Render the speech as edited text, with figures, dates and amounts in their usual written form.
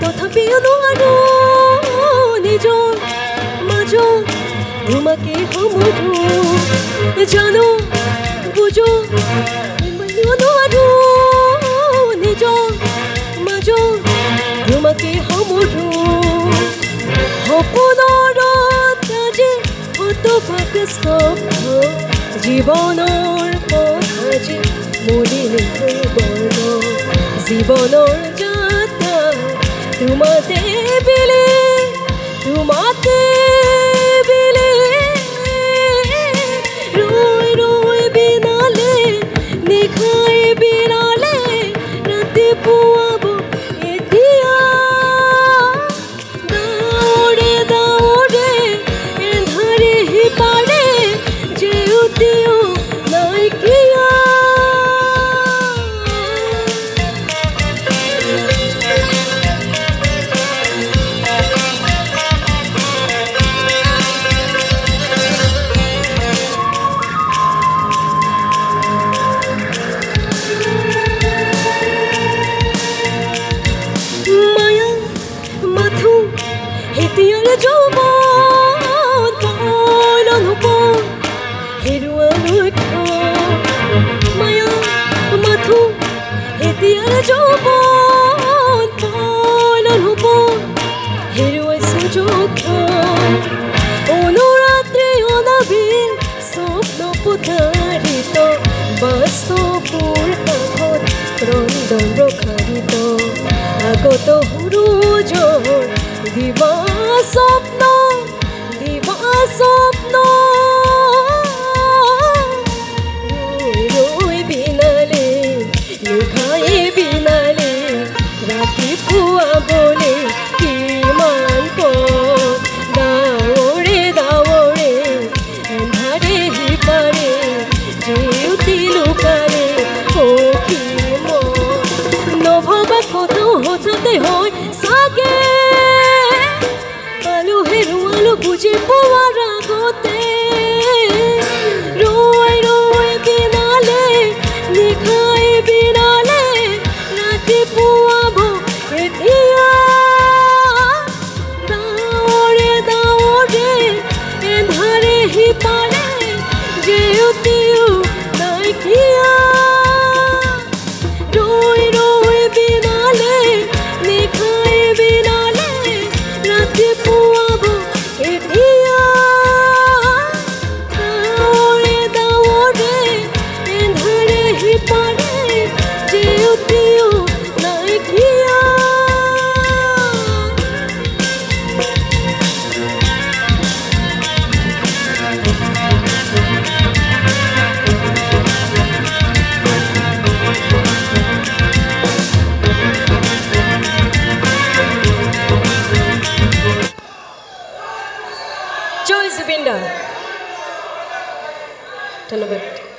তথাপিও নোৱাৰো নিজৰ মাজত তোমাকে সমৰো জানো বুজো নোৱাৰো নিজৰ মাজত তোমাকে সমৰো সপোনৰ আজি হতভাগ স্তব্ধ জীৱনৰ পথ আজি মলিন হৈ গ'ল জীৱনৰ যাত্ৰা তোমাতে বিলে তোমাতে বিলে ৰৈ ৰৈ বিনালে নিশাই বিনালে ৰাতিপুৱাব এতিয়া দাউৰে দাউৰে এন্ধাৰে সিপাৰে জেউতিও নাইকিয়া Hitiara jobon poilan hupon heruan lukho maya mathu hitiara jobon poilan hupon heruan sujokho onoratre onabil sopno putarito bastopur kakhot rondon rokharito agoto hurujor দিবা স্বপ্ন ৰৈ বিনালে লুকাই বিনালে ৰাতিপুৱা বলে কিমান পথ দাৱৰে দাৱৰে এন্ধাৰে সিপাৰে জেউতি লুকাৰে সখী নভবা কত হঠাতে হয় চাগে হেৰুৱালো বুজি পোৱাৰ আগতে ৰৈ ৰৈ বিনালে নিশাই বিনালে ৰাতিপুৱাব এতিয়া দাৱৰে দাৱৰে এন্ধাৰে সিপাৰে জেউতিও নাইকিয়া ৰৈ ৰৈ বিনালে নিশাই বিনালে ৰাতিপুৱা Jai Zubin Da. ধন্যবাদ।